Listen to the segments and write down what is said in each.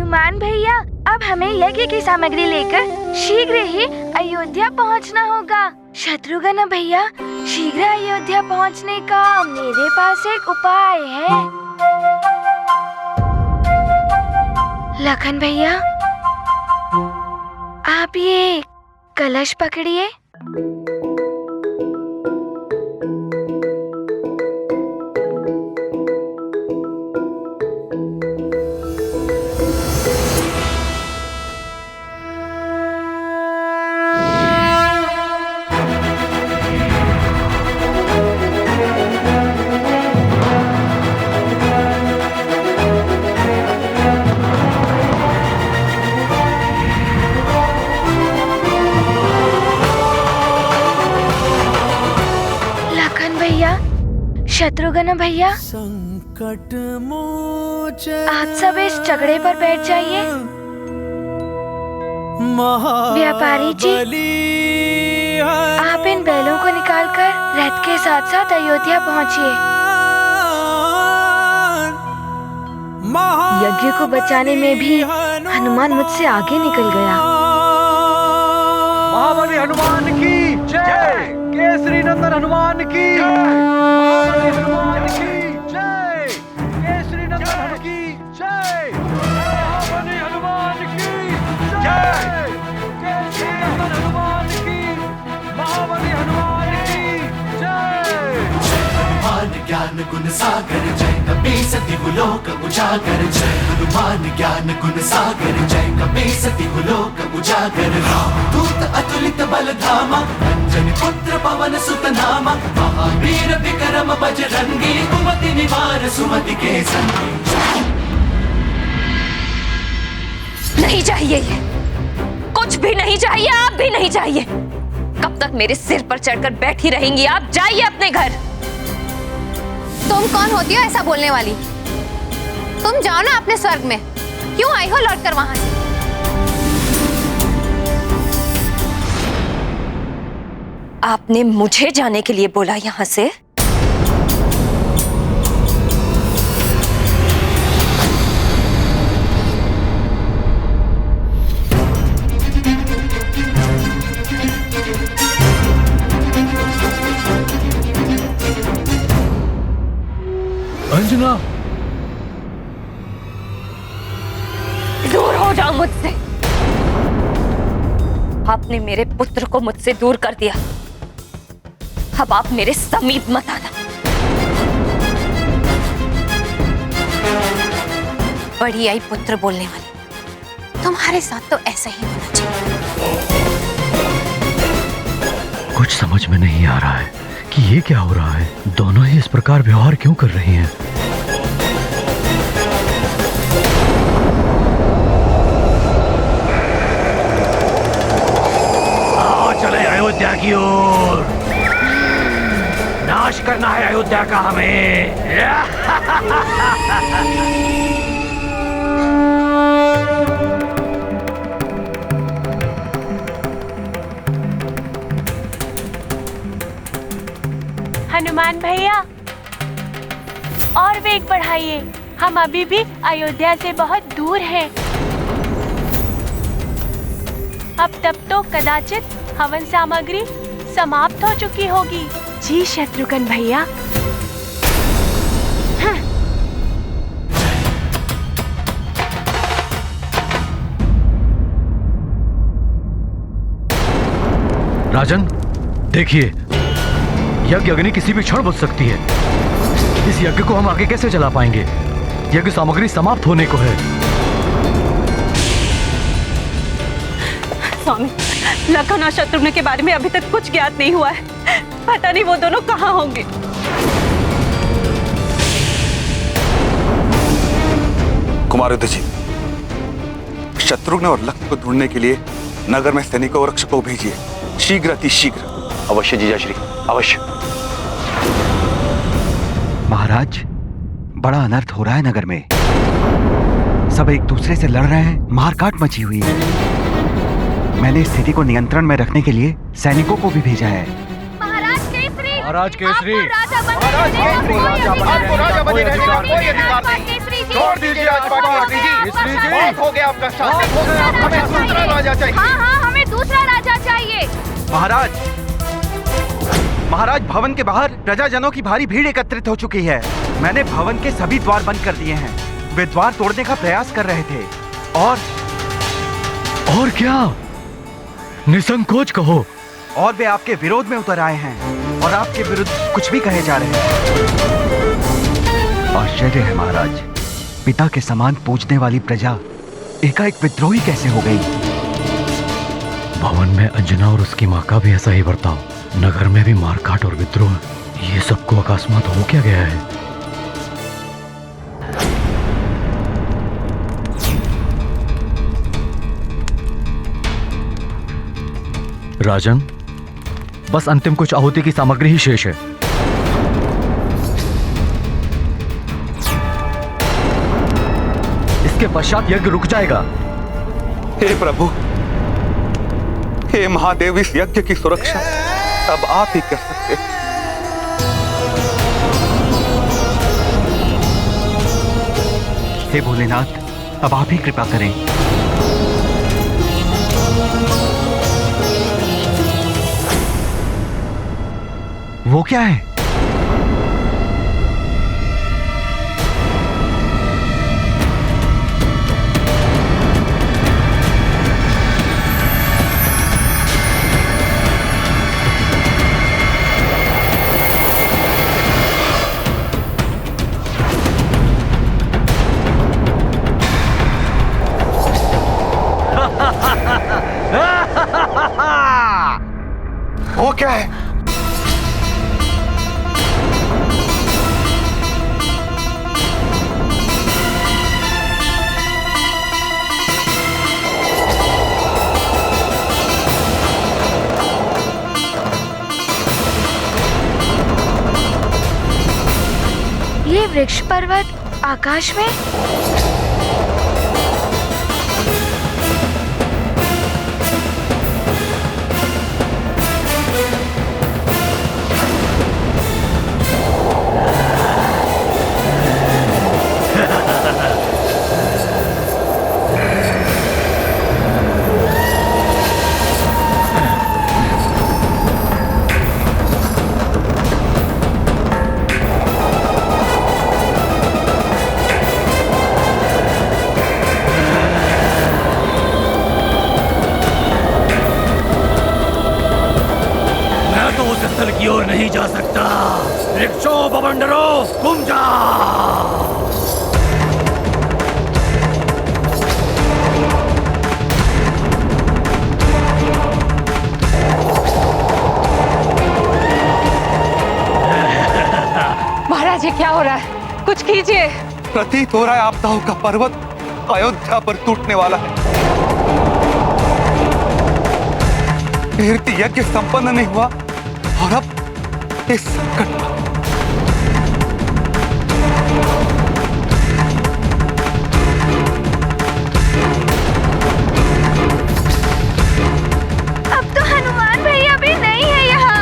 हनुमान भैया, अब हमें यज्ञ की सामग्री लेकर शीघ्र ही अयोध्या पहुंचना होगा। शत्रुघ्न भैया, शीघ्र अयोध्या पहुंचने का मेरे पास एक उपाय है। लखन भैया, आप ये कलश पकड़िए। शत्रुघ्न भैया, संकट मोचन आप सब इस चगड़े पर बैठ जाइए। व्यापारी जी, आप इन बैलों को निकालकर रथ के साथ साथ अयोध्या पहुंचिए। यज्ञ को बचाने में भी हनुमान मुझसे आगे निकल गया। महाबली हनुमान की जय, केसरी नंदन हनुमान की महाबली हनुमान की जय, केसरी नंदन की जय, महाबली हनुमान की जय, केसरी नंदन हनुमान की महाबली हनुमान की जय। हनुमान ज्ञान गुण सागर जय, कपी सति लोक उजागर जय। हनुमान ज्ञान गुण सागर जय, कपी सति लोक उजागर। दूत अतुलित बल धामा, अंजनी पुत्र पवन सुत नामा। महावीर विक्रम बजरंगी, कुमति निवार सुमति के संगी। नहीं चाहिए, ये कुछ भी नहीं चाहिए, आप भी नहीं चाहिए। कब तक मेरे सिर पर चढ़कर बैठी रहेंगी आप? जाइए अपने घर। तुम कौन होती हो ऐसा बोलने वाली? तुम जाओ ना अपने स्वर्ग में। क्यों आई हो लौटकर वहां से? आपने मुझे जाने के लिए बोला यहां से? अंजना, दूर हो जाओ मुझसे। आपने मेरे पुत्र को मुझसे दूर कर दिया, अब आप मेरे समीप मत आना। बड़ी आई पुत्र बोलने वाली, तुम्हारे साथ तो ऐसा ही होना चाहिए। कुछ समझ में नहीं आ रहा है कि ये क्या हो रहा है। दोनों ही इस प्रकार व्यवहार क्यों कर रही हैं? आओ चले अयोध्या की ओर। नाश करना है अयोध्या का हमें। हनुमान भैया, और वेग बढ़ाइए, हम अभी भी अयोध्या से बहुत दूर हैं। अब तब तो कदाचित हवन सामग्री समाप्त हो चुकी होगी। जी शत्रुघ्न भैया। राजन, देखिए, यज्ञ अग्नि किसी भी क्षण बुझ सकती है। इस यज्ञ को हम आगे कैसे चला पाएंगे? यज्ञ सामग्री समाप्त होने को है। स्वामी, लखन और शत्रुघ्न के बारे में अभी तक कुछ ज्ञात नहीं हुआ है। पता नहीं वो दोनों कहाँ होंगे। कुमार युधिष्ठिर, शत्रुघ्न और लखन को ढूंढने के लिए नगर में सैनिकों और रक्षकों को भेजिए, शीघ्र अति शीघ्र। अवश्य जीजाश्री, अवश्य। महाराज, बड़ा अनर्थ हो रहा है नगर में। सब एक दूसरे से लड़ रहे हैं, मारकाट मची हुई है। मैंने स्थिति को नियंत्रण में रखने के लिए सैनिकों को भी भेजा है। महाराज केसरी, महाराज केसरी, राजा बने रहने का कोई अधिकार नहीं। छोड़ दीजिए राजपाट जी, बहुत हो गया आपका शासन, हमें दूसरा राजा चाहिए। हाँ, हमें दूसरा राजा चाहिए। महाराज, भवन के बाहर प्रजाजनों की भारी भीड़ एकत्रित हो चुकी है। मैंने भवन के सभी द्वार बंद कर दिए हैं। वे द्वार तोड़ने का प्रयास कर रहे थे और क्या? निसंकोच कहो। और वे आपके विरोध में उतर आए हैं और आपके विरुद्ध कुछ भी कहे जा रहे हैं। आश्चर्य है महाराज, पिता के समान पूजने वाली प्रजा एकाएक विद्रोही कैसे हो गई? भवन में अंजना और उसकी माँ का भी ऐसा ही बर्ताव, नगर में भी मारकाट और विद्रोह, ये सबको अकस्मात हो क्या गया है? राजन, बस अंतिम कुछ आहुति की सामग्री ही शेष है। इसके पश्चात यज्ञ रुक जाएगा। हे प्रभु, हे महादेव, इस यज्ञ की सुरक्षा अब आप ही कर सकते हैं। हे भोलेनाथ, अब आप ही कृपा करें। वो क्या है? वो क्या है? ये वृक्ष पर्वत आकाश में? की ओर नहीं जा सकता। वृक्षों बवंडरों, घूम जाओ। महाराज, ये क्या हो रहा है? कुछ कीजिए। प्रतीत हो रहा है आपदाओं का पर्वत अयोध्या पर टूटने वाला है। कीर्ति यज्ञ संपन्न नहीं हुआ और अब इस संकट में। अब तो हनुमान भैया भी नहीं है यहाँ।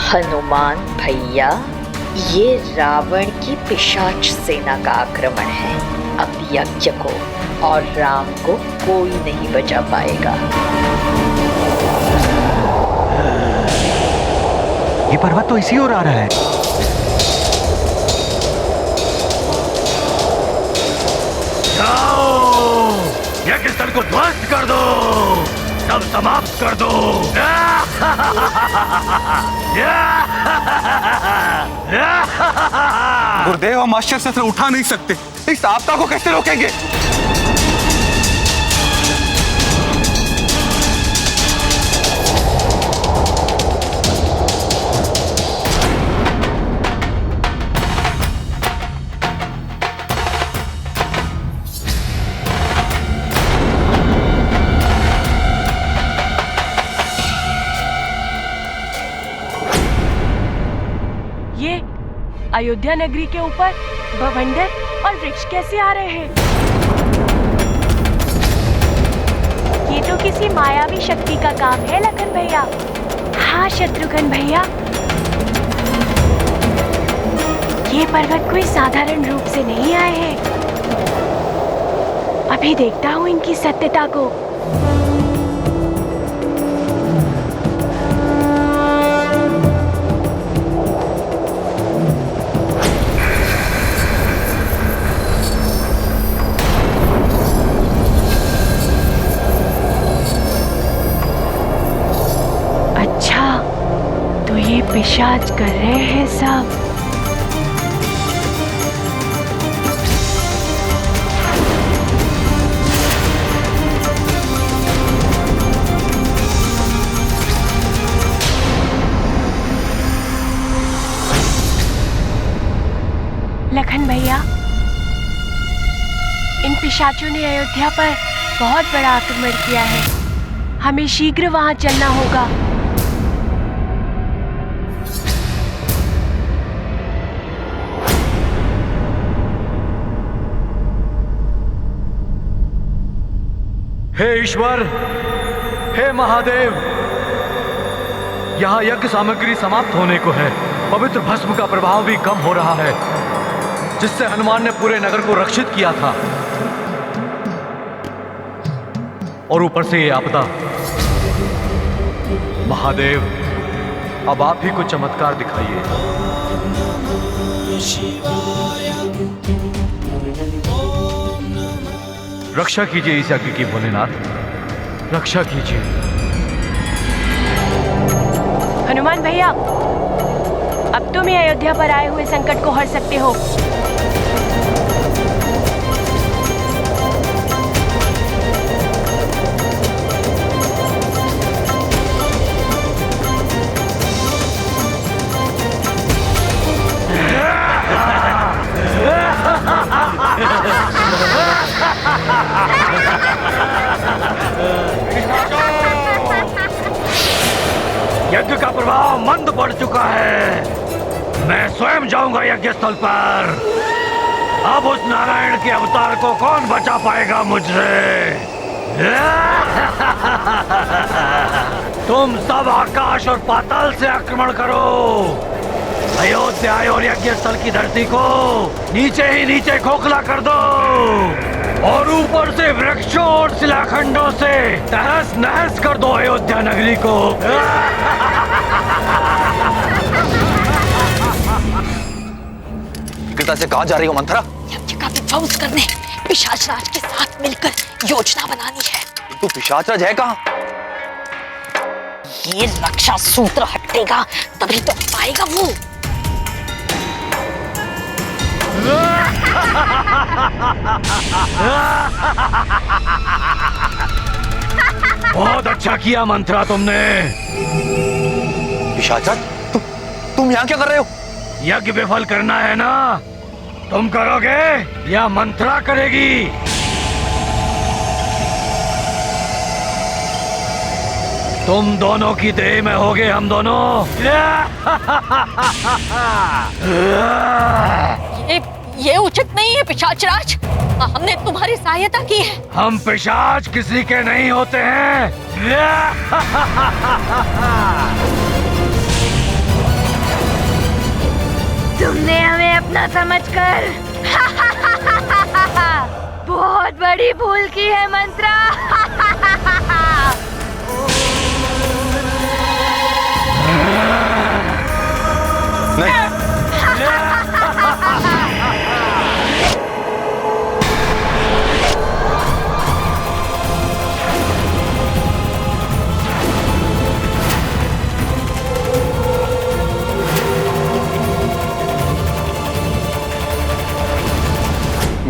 हनुमान भैया, ये रावण की पिशाच सेना का आक्रमण है। अब यज्ञ को और राम को कोई नहीं बचा पाएगा। ये पर्वत तो इसी ओर आ रहा है। जाओ, यज्ञ स्थल को ध्वस्त कर दो, सब समाप्त कर दो। गुरुदेव, हम आश्चर्य शस्त्र उठा नहीं सकते, इस आपदा को कैसे रोकेंगे? ये अयोध्या नगरी के ऊपर बवंडर और वृक्ष कैसे आ रहे हैं? ये तो किसी मायावी शक्ति का काम है लखन भैया। हाँ शत्रुघ्न भैया, ये पर्वत कोई साधारण रूप से नहीं आए हैं। अभी देखता हूँ इनकी सत्यता को। अच्छा, तो ये पिशाच कर रहे हैं सब। लखन भैया, इन पिशाचों ने अयोध्या पर बहुत बड़ा आक्रमण किया है। हमें शीघ्र वहां चलना होगा। हे ईश्वर, हे महादेव, यहाँ यज्ञ सामग्री समाप्त होने को है। पवित्र भस्म का प्रभाव भी कम हो रहा है, जिससे हनुमान ने पूरे नगर को रक्षित किया था। और ऊपर से ये आपदा। महादेव, अब आप ही कुछ चमत्कार दिखाइए। रक्षा कीजिए इस यज्ञ की भोलेनाथ, रक्षा कीजिए। हनुमान भैया, अब तुम ही अयोध्या पर आए हुए संकट को हर सकते हो। यज्ञ का प्रभाव मंद पड़ चुका है। मैं स्वयं जाऊंगा यज्ञ स्थल पर। अब उस नारायण के अवतार को कौन बचा पाएगा मुझसे? तुम सब आकाश और पाताल से आक्रमण करो। अयोध्या और यज्ञ स्थल की धरती को नीचे ही नीचे खोखला कर दो, और ऊपर से वृक्षों और शिलाखंडों से तहस नहस कर दो अयोध्या नगरी को। पिता से कहाँ जा रही हो मंथरा? यज्ञ का विध्वंस करने पिशाच राज के साथ मिलकर योजना बनानी है। तू पिशाच राज है कहाँ? ये रक्षा सूत्र हटेगा तभी तो आएगा वो। बहुत अच्छा किया मंथरा तुमने। पिशाच राज, तुम यहाँ क्या कर रहे हो? यज्ञ विफल करना है ना? तुम करोगे या मंथरा करेगी? तुम दोनों की देह में होगे हम दोनों। ये उचित नहीं है पिशाच राज, हमने तुम्हारी सहायता की है। हम पिशाच किसी के नहीं होते हैं। तुमने हमें अपना समझकर बहुत बड़ी भूल की है मंत्रा।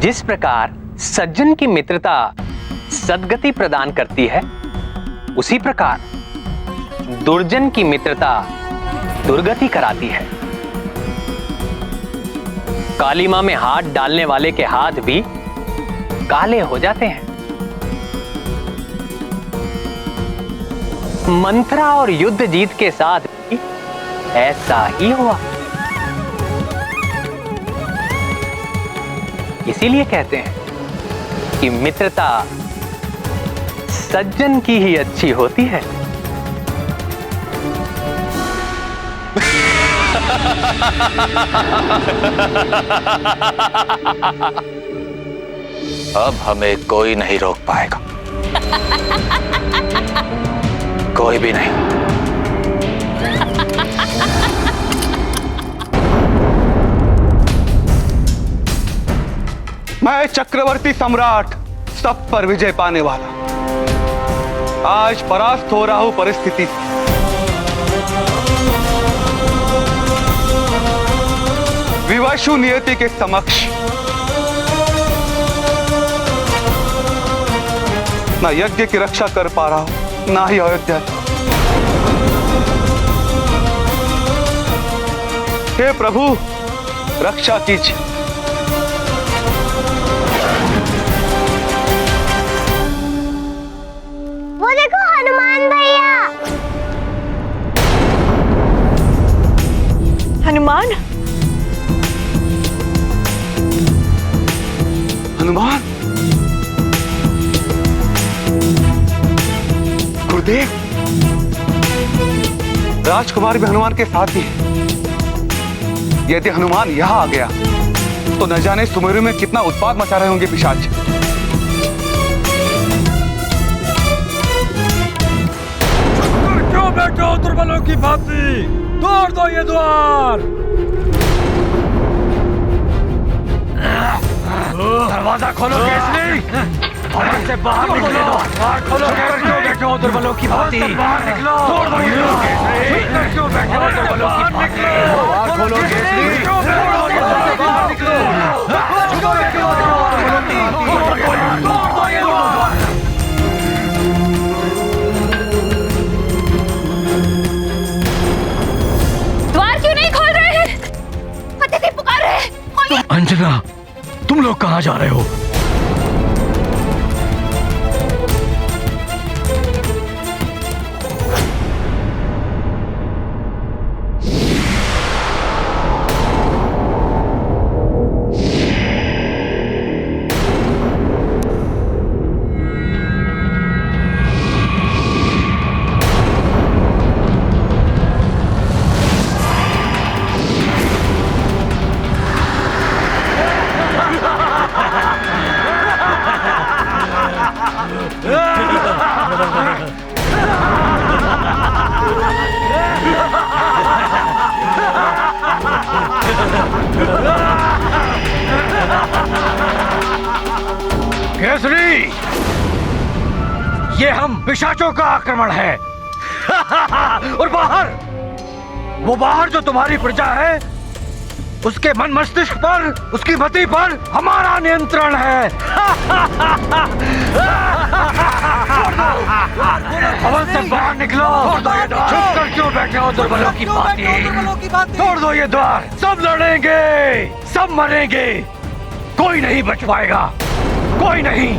जिस प्रकार सज्जन की मित्रता सद्गति प्रदान करती है, उसी प्रकार दुर्जन की मित्रता दुर्गति कराती है। काली मां में हाथ डालने वाले के हाथ भी काले हो जाते हैं। मंथरा और युद्ध जीत के साथ भी ऐसा ही हुआ। इसीलिए कहते हैं कि मित्रता सज्जन की ही अच्छी होती है। अब हमें कोई नहीं रोक पाएगा, कोई भी नहीं। मैं चक्रवर्ती सम्राट, सब पर विजय पाने वाला, आज परास्त हो रहा हूं परिस्थिति से। विवशु नियति के समक्ष ना यज्ञ की रक्षा कर पा रहा हूं, ना ही अयोध्या। हे प्रभु, रक्षा कीजिए। वो देखो हनुमान भैया। हनुमान? हनुमान? गुरुदेव, राजकुमार भी हनुमान के साथ ही है। यदि हनुमान यहां आ गया तो न जाने सुमेरु में कितना उत्पात मचा रहे होंगे पिशाच। क्यों बैठे हो दुर्बलों की भांति? तोड़ दो ये द्वार। दरवाजा खोलो केसरी, भवन से बाहर निकले दो। द्वार खोलो केसरी, क्यों बैठे हो दुर्बलों की भांति? बाहर निकलो। तोड़ दो ये द्वार केसरी, क्यों बैठे हो दुर्बलों की भांति? द्वार खोलो केसरी, क्यों बैठे हो दुर्बलों की भांति? क्यों बैठे हो दुर्बलों की भांति? तोड़ दो ये द्वार। द्वार क्यों नहीं खोल रहे हैं? अतिथि पुकार रहे हैं। अंजना, तुम लोग कहां जा रहे हो? केसरी, ये हम पिशाचों का आक्रमण है। और बाहर, वो बाहर जो तुम्हारी प्रजा है, उसके मन मस्तिष्क पर, उसकी मति पर हमारा नियंत्रण है। भवन से बाहर निकलो। चुप कर क्यों बैठे हो दुर्बलों की भांति? तोड़ दो ये द्वार। सब लड़ेंगे, सब मरेंगे, कोई नहीं बच पाएगा, कोई नहीं।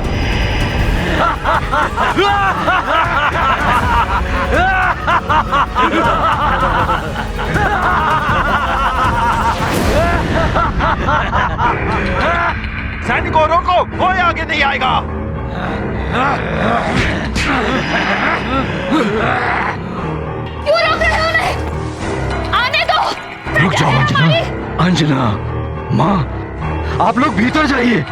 सैनिकों रोको, कोई आगे नहीं आएगा। क्यों रोक रहे हो उन्हें? आने दो। रुक जाओ अंजना, अंजना, माँ, आप लोग भीतर जाइए।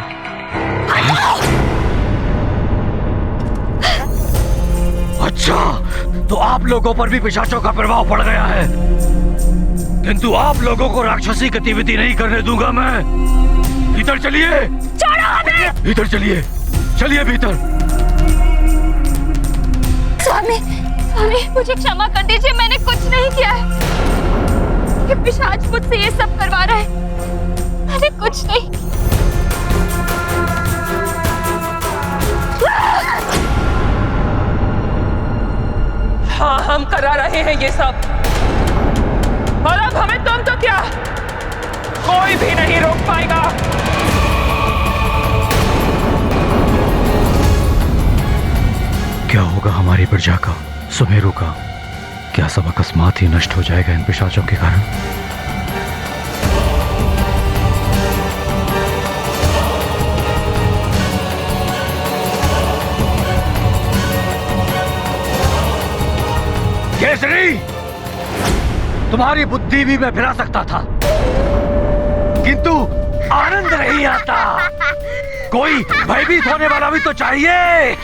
अच्छा, तो आप लोगों पर भी पिशाचों का प्रभाव पड़ गया है, किंतु आप लोगों को राक्षसी गतिविधि नहीं करने दूंगा मैं। भीतर चलिए। छोड़ो हमें। भीतर चलिए, चलिए भीतर। स्वामी, स्वामी, मुझे क्षमा कर दीजिए, मैंने कुछ नहीं किया है। ये पिशाच मुझसे ये सब करवा रहा है, मैंने कुछ नहीं। हाँ, हम करा रहे हैं ये सब, और अब हमें तुम तो क्या, कोई भी नहीं रोक पाएगा। क्या होगा हमारी प्रजा का, सुमेरु का? क्या सब अकस्मात ही नष्ट हो जाएगा इन पिशाचों के कारण? केसरी, तुम्हारी बुद्धि भी मैं फिरा सकता था, किंतु आनंद नहीं आता। कोई भयभीत होने वाला भी तो चाहिए।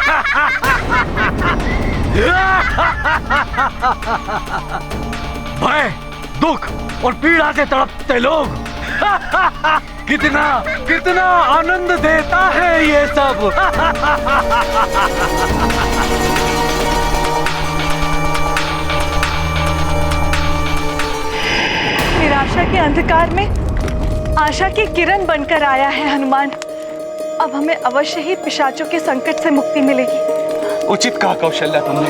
भय, दुख और पीड़ा से तड़पते लोग कितना कितना आनंद देता है ये सब। निराशा के अंधकार में आशा की किरण बनकर आया है हनुमान। अब हमें अवश्य ही पिशाचों के संकट से मुक्ति मिलेगी। उचित कहा कौशल्या तुमने।